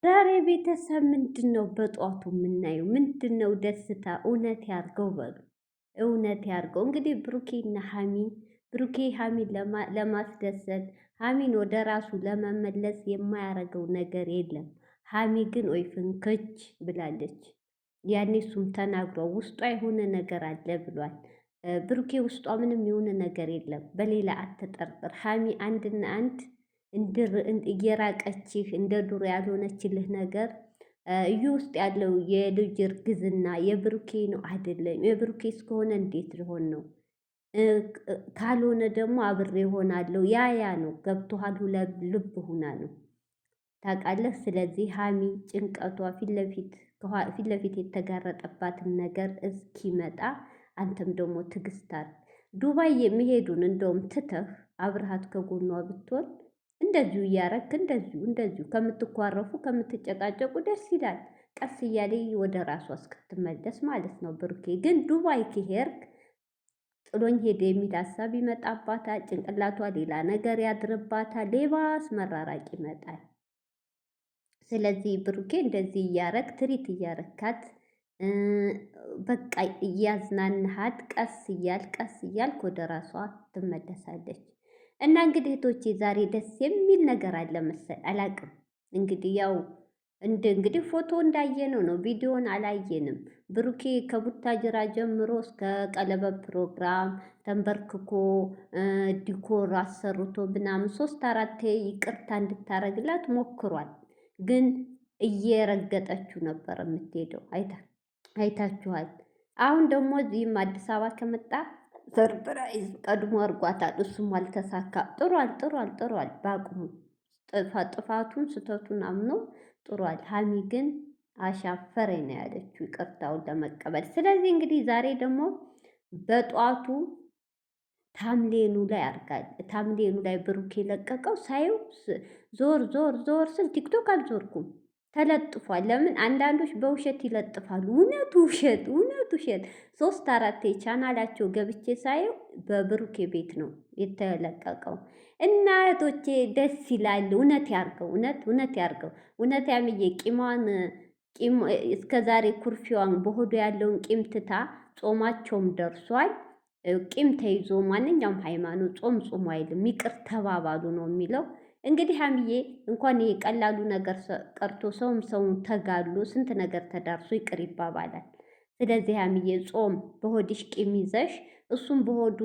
ዛሬ ቤተሰብ ምንድነው በጧቱ የምናየው? ምንድነው ደስታ? እውነት ያርገው በሉ። እውነት ያርገው። እንግዲህ ብሩኬና ሀሚ ብሩኬ ሀሚን ለማስደሰት ሀሚን ወደ ራሱ ለመመለስ የማያረገው ነገር የለም። ሀሚ ግን ወይ ፍንክች ብላለች። ያኔ እሱም ተናግሯል። ውስጧ የሆነ ነገር አለ ብሏል። ብሩኬ ውስጧ ምንም የሆነ ነገር የለም። በሌላ አትጠርጥር። ሀሚ አንድና አንድ እየራቀችህ እንደ ዱሮ ያልሆነችልህ ነገር እዩ ውስጥ ያለው የልጅ እርግዝና የብሩኬ ነው አይደለም። የብሩኬ እስከሆነ እንዴት ሊሆን ነው? ካልሆነ ደግሞ አብሬ ሆናለሁ። ያ ነው ገብቶሃል? ልብ ሁና ነው ታውቃለህ። ስለዚህ ሀሚ ጭንቀቷ ፊት ለፊት የተጋረጠባትን ነገር እስኪመጣ አንተም ደግሞ ትዕግስት አድርግ። ዱባይ የሚሄዱን እንደውም ትተህ አብርሃት ከጎኗ ብትሆን እንደዚሁ እያረክ እንደዚሁ ከምትኳረፉ ከምትጨቃጨቁ ደስ ይላል። ቀስ እያለ ወደ ራሷ እስክትመለስ ማለት ነው። ብሩኬ ግን ዱባይ ከሄድክ ጥሎኝ ሄደ የሚል ሀሳብ ይመጣባታል። ጭንቅላቷ ሌላ ነገር ያድርባታል። ሌባስ መራራቅ ይመጣል። ስለዚህ ብሩኬ እንደዚህ እያረክ ትሪት እያረካት በቃ እያዝናንሃት ቀስ እያልክ ወደ ራሷ ትመለሳለች። እና እንግዲህ እህቶቼ ዛሬ ደስ የሚል ነገር አለ መሰል አላቅም። እንግዲህ ያው እንግዲህ ፎቶ እንዳየነው ነው፣ ቪዲዮን አላየንም። ብሩኬ ከቡታጅራ ጀምሮ እስከ ቀለበት ፕሮግራም ተንበርክኮ ዲኮር አሰርቶ ምናምን 3-4 ይቅርታ እንድታረግላት ሞክሯል። ግን እየረገጠችው ነበር የምትሄደው። አይታችኋል። አሁን ደግሞ እዚህም አዲስ አበባ ከመጣ ሰርፕራይዝ ቀድሞ አርጓታል። እሱም አልተሳካ። ጥሯል በአቅሙ ጥፋቱን ስተቱን አምኖ ጥሯል። ሀሚ ግን አሻፈረኝ ነው ያለችው ይቅርታውን ለመቀበል። ስለዚህ እንግዲህ ዛሬ ደግሞ በጧቱ ታምሌኑ ላይ አርጋል። ታምሌኑ ላይ ብሩክ የለቀቀው ሳየው ዞር ስል ቲክቶክ አልዞርኩም ተለጥፏል። ለምን አንዳንዶች በውሸት ይለጥፋሉ። እውነት ውሸት 3-4 ቻናላቸው ገብቼ ሳየው በብሩኬ ቤት ነው የተለቀቀው። እና እህቶቼ ደስ ይላል። እውነት ያርገው፣ እውነት ያርገው። እውነት ያምዬ እስከ ዛሬ ኩርፊዋን በሆዱ ያለውን ቂም ትታ ጾማቸውም ደርሷል። ቂም ተይዞ ማንኛውም ሃይማኖት ጾም ጾሙ አይልም፣ ይቅር ተባባሉ ነው የሚለው። እንግዲህ ሀሚዬ እንኳን ይሄ ቀላሉ ነገር ቀርቶ ሰውን ተጋሉ ስንት ነገር ተዳርሶ ይቅር ይባባላል። ስለዚህ ሀሚዬ ጾም በሆድሽ ቂም ይዘሽ እሱም በሆዱ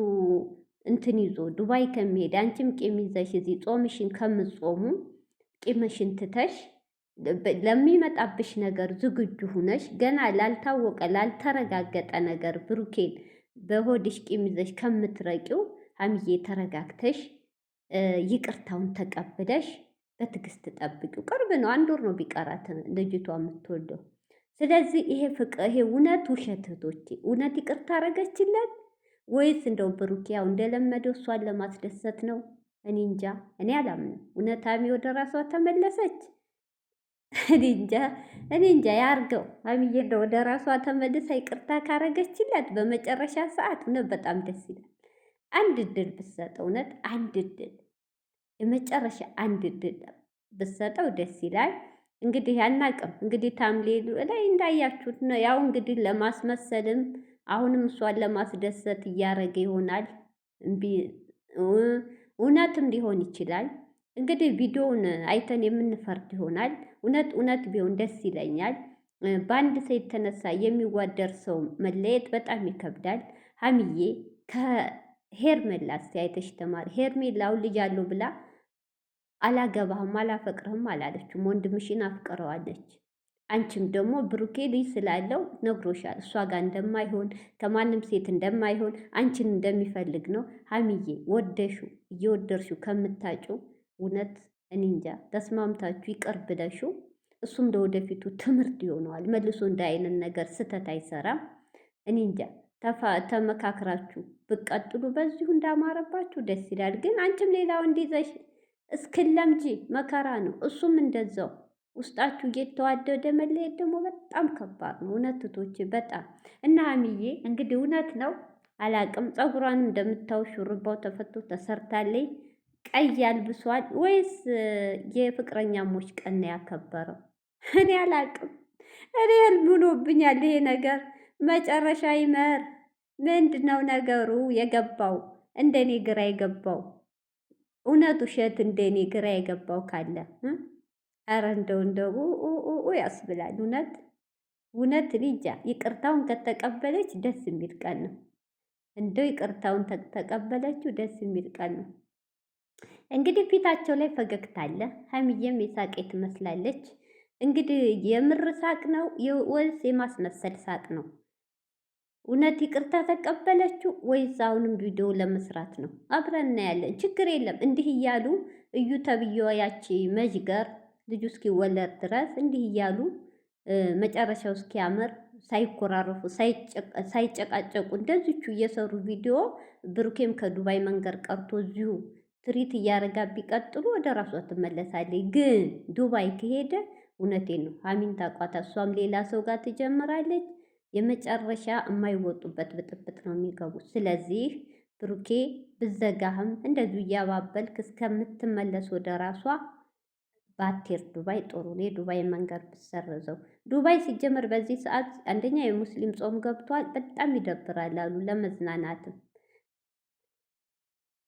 እንትን ይዞ ዱባይ ከሚሄድ አንቺም ቂም ይዘሽ እዚህ ጾምሽን ከምጾሙ ቂምሽን ትተሽ ለሚመጣብሽ ነገር ዝግጁ ሁነሽ ገና ላልታወቀ ላልተረጋገጠ ነገር ብሩኬን በሆድሽ ቂም ይዘሽ ከምትረቂው ሀሚዬ ተረጋግተሽ ይቅርታውን ተቀብለሽ በትዕግስት ጠብቂው። ቅርብ ነው፣ 1 ወር ነው ቢቀራት ልጅቷ የምትወልደው። ስለዚህ ይሄ ፍቅር ይሄ እውነት ውሸት እህቶቼ፣ እውነት ይቅርታ አረገችለት ወይስ እንደው ብሩክ ያው እንደለመደው እሷን ለማስደሰት ነው? እኔ እንጃ፣ እኔ አላምንም። እውነት ሀሚ ወደ ራሷ ተመለሰች? እኔ እንጃ ያርገው። ሀሚዬ እንደው ወደ ራሷ ተመልሳ ይቅርታ ካረገችለት በመጨረሻ ሰዓት እውነት በጣም ደስ ይላል። አንድ እድል ብትሰጠው፣ እውነት አንድ እድል የመጨረሻ አንድ እድል ብትሰጠው ደስ ይላል። እንግዲህ አናቅም። እንግዲህ ታምሌሉ ላይ እንዳያችሁት ነው። ያው እንግዲህ ለማስመሰልም አሁንም እሷን ለማስደሰት እያረገ ይሆናል። እውነትም ሊሆን ይችላል። እንግዲህ ቪዲዮውን አይተን የምንፈርድ ይሆናል። እውነት ቢሆን ደስ ይለኛል። በአንድ ሰው የተነሳ የሚዋደር ሰው መለየት በጣም ይከብዳል። ሀሚዬ ከሄርሜላ አስተያየተሽ ተማሪ። ሄርሜላው ልጅ አለው ብላ አላገባህም አላፈቅርህም አላለችም። ወንድምሽን አፍቅረዋለች። አንቺም ደግሞ ብሩኬ ልጅ ስላለው ነግሮሻል። እሷ ጋር እንደማይሆን ከማንም ሴት እንደማይሆን አንቺን እንደሚፈልግ ነው። ሀሚዬ ወደሹ እየወደድሹ ከምታጩ እውነት እኔ እንጃ ተስማምታችሁ ይቅር ብለሹ እሱም ለወደፊቱ ትምህርት ይሆነዋል። መልሶ እንደ አይነት ነገር ስተት አይሰራም። እኔ እንጃ ተመካክራችሁ ብቀጥሉ በዚሁ እንዳማረባችሁ ደስ ይላል። ግን አንቺም ሌላ ወንድ ይዘሽ እስክለምጂ መከራ ነው። እሱም እንደዛው ውስጣችሁ እየተዋደደ መለየት ደግሞ በጣም ከባድ ነው። እውነትቶች በጣም እና ሀሚዬ እንግዲህ እውነት ነው አላቅም። ፀጉሯንም እንደምታው ሹርባው ተፈቶ ተሰርታለይ። ቀይ አልብሷል ወይስ የፍቅረኛሞች ቀን ያከበረው? እኔ አላቅም። እኔ ህልም ሆኖብኛል ይሄ ነገር። መጨረሻ ይመር። ምንድነው ነገሩ የገባው? እንደኔ ግራ የገባው እውነት ውሸት እንደኔ ግራ የገባው ካለ ኧረ እንደው ያስብላል። እውነት እኔ እንጃ። ይቅርታውን ከተቀበለች ደስ የሚል ቀን ነው። እንደው ይቅርታውን ተቀበለችው ደስ የሚል ቀን ነው። እንግዲህ ፊታቸው ላይ ፈገግታ አለ። ሀይሚዬም የሳቄ ትመስላለች። እንግዲህ የምር ሳቅ ነው ወይስ የማስመሰል ሳቅ ነው? እውነት ይቅርታ ተቀበለችው ወይስ አሁንም ቪዲዮ ለመስራት ነው? አብረን እናያለን። ችግር የለም። እንዲህ እያሉ እዩ ተብዬዋ ያቺ መዥገር ልጁ እስኪወለድ ድረስ እንዲህ እያሉ መጨረሻው እስኪያምር ሳይኮራረፉ ሳይጨቃጨቁ እንደዚቹ እየሰሩ ቪዲዮ ብሩኬም ከዱባይ መንገድ ቀርቶ እዚሁ ትሪት እያረጋ ቢቀጥሉ ወደ ራሷ ትመለሳለች። ግን ዱባይ ከሄደ እውነቴን ነው ሀሚን ታቋታ፣ እሷም ሌላ ሰው ጋር ትጀምራለች። የመጨረሻ የማይወጡበት ብጥብጥ ነው የሚገቡት። ስለዚህ ብሩኬ ብዘጋህም እንደዚሁ እያባበልክ እስከምትመለስ ወደ ራሷ ባቴር ዱባይ ጥሩ ነው። የዱባይ መንገድ ብሰርዘው። ዱባይ ሲጀመር በዚህ ሰዓት አንደኛ የሙስሊም ጾም ገብቷል። በጣም ይደብራል አሉ ለመዝናናትም